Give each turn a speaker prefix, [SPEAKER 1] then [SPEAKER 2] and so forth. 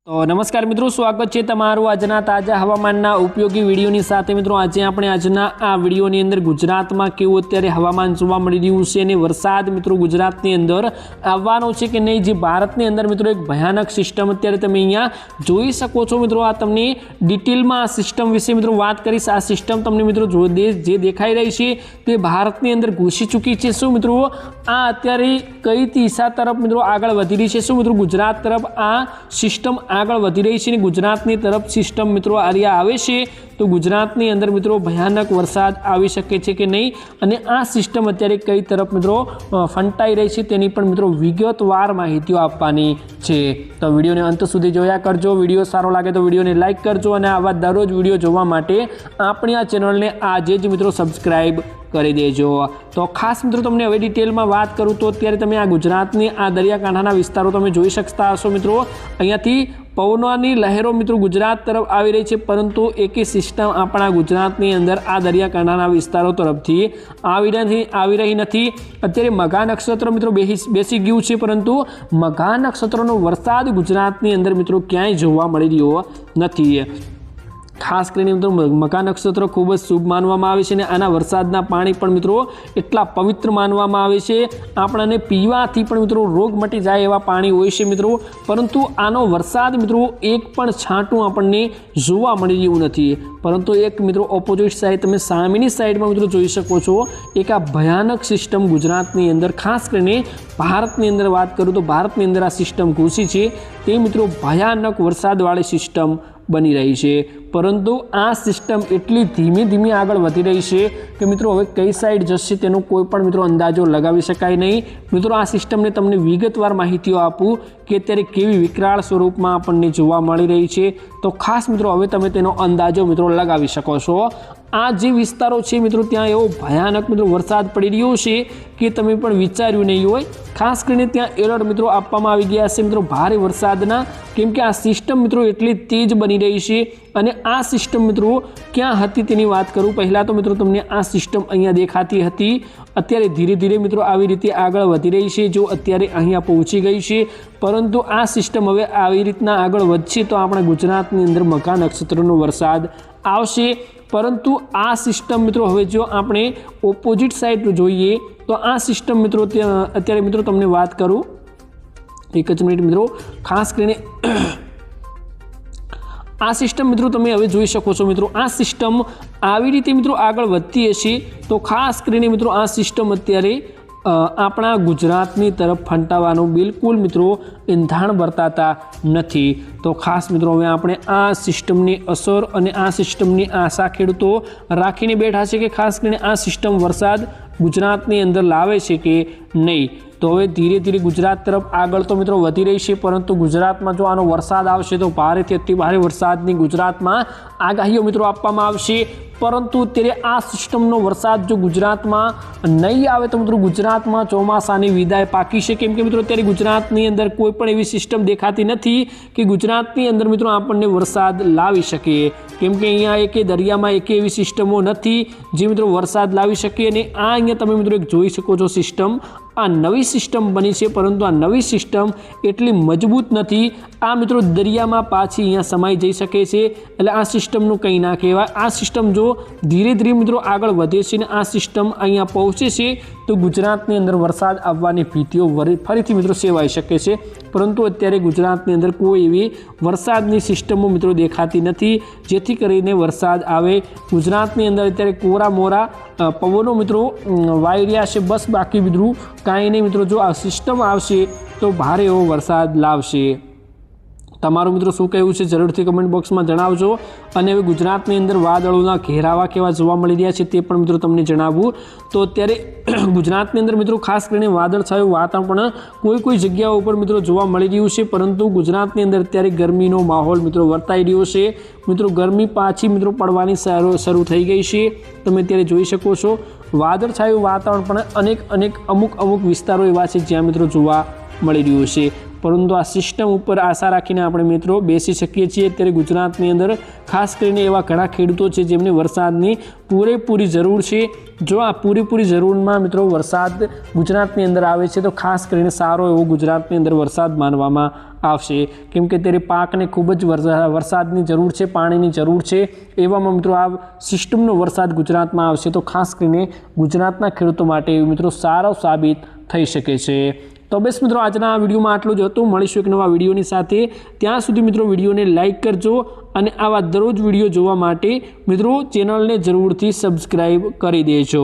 [SPEAKER 1] तो नमस्कार मित्रों, स्वागत है तमारू आजना ताजा हवामानना उपयोगी विडियोनी साथे। मित्रों आज आपणे आजना आ विडियोनी अंदर गुजरातमां केवुं अत्यारे हवामान जोवा मळी रह्युं छे अने वरसाद मित्रों गुजरातनी अंदर आववानो छे के नहीं, जे भारतनी अंदर मित्रों एक भयानक सिस्टम अत्यारे तमे अहींया जोई शको छो। मित्रों आ तमने डिटेलमां आ सिस्टम विषे मित्रों वात करीश। आ सिस्टम तमने मित्रों जो जे देखाई रही छे ते भारतनी अंदर घुसी चूकी छे। शुं मित्रों आ अत्यारे कई दिशा तरफ मित्रों आगळ वधी रही छे? शुं मित्रों गुजरात तरफ आ सिस्टम आगळ वधी रही है? गुजरातनी तरफ सिस्टम मित्रों आर्या आवे छे तो गुजरातनी अंदर मित्रों भयानक वरसाद आवी शके छे के नहीं, अने आ सिस्टम अत्यारे कई तरफ मित्रों फंटाई रही है तेनी पण मित्रों विगतवार माहितीओ आपवानी छे। तो विडियोने अंत सुधी जोया करजो। विडियो सारो लागे तो विडियोने लाइक करजो अने आवा दररोज विडियो जोवा माटे आपणी आ चेनलने आजे ज मित्रों सब्सक्राइब કરી દેજો। તો ખાસ મિત્રો તમને હવે ડિટેલમાં વાત કરું તો અત્યારે તમે આ ગુજરાતની આ દરિયાકાંઠાના વિસ્તારો તમે જોઈ શકતા હશો। મિત્રો અહીંયાથી પવનોની લહેરો મિત્રો ગુજરાત તરફ આવી રહી છે, પરંતુ એકે સિસ્ટમ આપણા ગુજરાતની અંદર આ દરિયાકાંઠાના વિસ્તારો તરફથી આવી રહી નથી। અત્યારે મઘા નક્ષત્ર મિત્રો બેસી ગયું છે, પરંતુ મઘા નક્ષત્રનો વરસાદ ગુજરાતની અંદર મિત્રો ક્યાંય જોવા મળી રહ્યો નથી। खास कर मित्रों मघा नक्षत्र खूब ज शुभ मानवामां आवे छे ने आना वरसादना पाणी पण मित्रों एटला पवित्र मानवामां आवे छे। आपणाने पीवाथी पण मित्रों रोग मटी जाय एवा पाणी होय छे मित्रों, परंतु आनो वरसाद मित्रों एक पण छांटुं आपणने जोवा मळी रह्युं नथी। परंतु एक मित्रों ऑपोजिट साइड तमे सामेनी साइड में मित्रों जोई शको छो एक आ भयानक सिस्टम गुजरातनी अंदर खास करीने भारतनी अंदर बात करूँ तो भारतनी अंदर आ सिस्टम घुसी छे ते मित्रों भयानक वरसादवाળી सिस्टम बनी रही है। परंतु आ सिस्टम एटली धीमे धीमे आगळ वधी रही है कि मित्रों हवे कई साइड जशे तेनो कोईपण मित्रों अंदाजो लगावी शकाय नहीं। मित्रों आ सिस्टम ने तमने विगतवार माहितीओ आपूं कि अत्यारे केवी विकराळ स्वरूपमां आपणने जोवा मळी रही है। तो खास मित्रों हवे तमे तेनो अंदाजो मित्रों लगावी शको छो। आ जे विस्तारो छे मित्रों त्यां एवो भयानक मित्रों वरसाद पड़ी रह्यो छे कि तमे पण विचार्युं नहीं होय। खास करीने त्यां एलर्ट मित्रों आपवामां आवी गया छे मित्रों भारे वरसादना, केम के आ सिस्टम मित्रों एटली तेज बनी रही है। अने आ सिस्टम मित्रों क्यां हती तेनी वात करूं। पहला तो मित्रों तमने आ सिस्टम अहींया देखाती हती, अत्यारे धीरे धीरे मित्रों आवी रीते आगळ वधी रही है, जो अत्यारे अहींया पहोंची गई है। परंतु आ सिस्टम हवे आवी रीतना आगळ वधशे तो आपणा गुजरातनी अंदर मघा नक्षत्रनो वरसाद आवशे। परंतु आ सिस्टम मित्रों हवे जो आपणे ऑपोजिट साइड जोईए तो आ सिस्टम मित्रों अत्यारे मित्रों तमने वात करूं, एक ज मिनिट मित्रों। खास करीने आ सिस्टम मित्रों तमे हवे जोई शको छो। मित्रों आ सिस्टम आवी रीते मित्रों आगळ वधती हशे तो खास करीने मित्रों आ सिस्टम अत्यारे आपणा गुजरातनी तरफ फंटावानो बिल्कुल मित्रों एंधाण बरताता नथी। तो खास मित्रों हवे आपणे आ सिस्टमनी असर अने आ सिस्टमनी आशा खेडूतो राखीने बेठा छे कि खास करीने आ सिस्टम वरसाद गुजरातनी अंदर लावे छे के नहीं। तो हवे धीरे धीरे गुजरात तरफ आगळ तो मित्रों वधी रही है, परंतु गुजरात में जो आनो वरसाद आवशे तो भारेथी अति भारे वरसादनी गुजरात में आगाहीओ मित्रों आपवामां आवशे। परंतु तेरे आ सिस्टमनो वरसाद जो गुजरात में नहीं आवे तो मित्रों गुजरात में ચોમાસાની विदाय पाकी है। केम के मित्रों त्यारे गुजरातनी अंदर कोईपण एवी सिस्टम देखाती नहीं कि गुजरातनी अंदर मित्रों आपणने वरसाद लावी शके। केम के अहींया एके दरियामां एके एवी सिस्टमो नथी जे मित्रों वरसाद लावी शके। अने आ अहींया तमे मित्रों एक जोई शको छो सिस्टम आ नवी सिस्टम बनी है, परंतु आ नवी सिस्टम एटली मजबूत नहीं। आ मित्रों दरिया में पाछी अहींया समाई जई शके छे, एटले आ सिस्टमनुं कंई ना कहेवाय। आ सिस्टम जो धीरे धीरे मित्रों आगळ वधे छे ने आ सिस्टम अहींया पहोंचे छे तो गुजरातनी अंदर वरसाद आववानी भीतिओ फरीथी मित्रों सेवाई शके छे। परंतु अत्यारे गुजरातनी अंदर कोई एवी वरसादनी सिस्टमो मित्रों देखाती नहीं जेथी करीने वरसाद आवे। गुजरातनी अंदर अत्यारे कोरा मोरा पवनो मित्रों वाई रह्या छे बस, बाकी मित्रों कांई नहीं। मित्रों जो आ सिस्टम आवशे तो भारे एवो वरसाद लावशे। तमारुं मित्रों शुं कहेवुं छे जरूरथी कमेंट बॉक्स में जणावजो। अने हवे गुजरातनी अंदर वादळोना घेरावा केवा जोवा मळी रह्या छे ते पण मित्रों तमने जणावुं। तो अत्यारे गुजरातनी अंदर मित्रों खास करीने वादळछायुं वातावरण कोई कोई जग्याओ पर मित्रों जोवा मळी रह्युं छे, परंतु गुजरातनी अंदर अत्यारे गरमीनो माहोल मित्रों वर्ताई रह्यो छे। मित्रों गरमी पाછી मित्रों पड़वानी शरू थई गई छे। तमे अत्यारे जोई शको छो वादळछायुं वातावरण पण अनेक अमुक विस्तारो एवा छे ज्यां मित्रों जोवा मळी रह्युं छे। परंतु आ सिस्टम पर आशा राखीने आपणे मित्रों बेसी शकीए छीए। त्यारे गुजरातनी अंदर खास करीने एवा घणा खेडूतो छे जेमने वरसादनी पूरेपूरी जरूर छे। जो आ पूरेपूरी जरूरमां मित्रों वरसाद गुजरातनी अंदर आवे छे तो खास करीने सारो एवो गुजरातनी अंदर वरसाद मानवामां આવશે, કેમ કે ત્યારે પાકને ખૂબ જ વરસાદની જરૂર છે, પાણીની જરૂર છે. એવામાં મિત્રો આ સિસ્ટમનો વરસાદ ગુજરાતમાં આવશે તો ખાસ કરીને ગુજરાતના ખેડૂતો માટે મિત્રો સારો સાબિત થઈ શકે છે. તો બસ મિત્રો આજના આ વિડીયોમાં આટલું જ હતું. મળીશું એક નવા વિડીયોની સાથે. ત્યાં સુધી મિત્રો વિડીયોને લાઇક કરજો અને આવા દરરોજ વિડીયો જોવા માટે મિત્રો ચેનલને જરૂરથી સબસ્ક્રાઈબ કરી દેજો.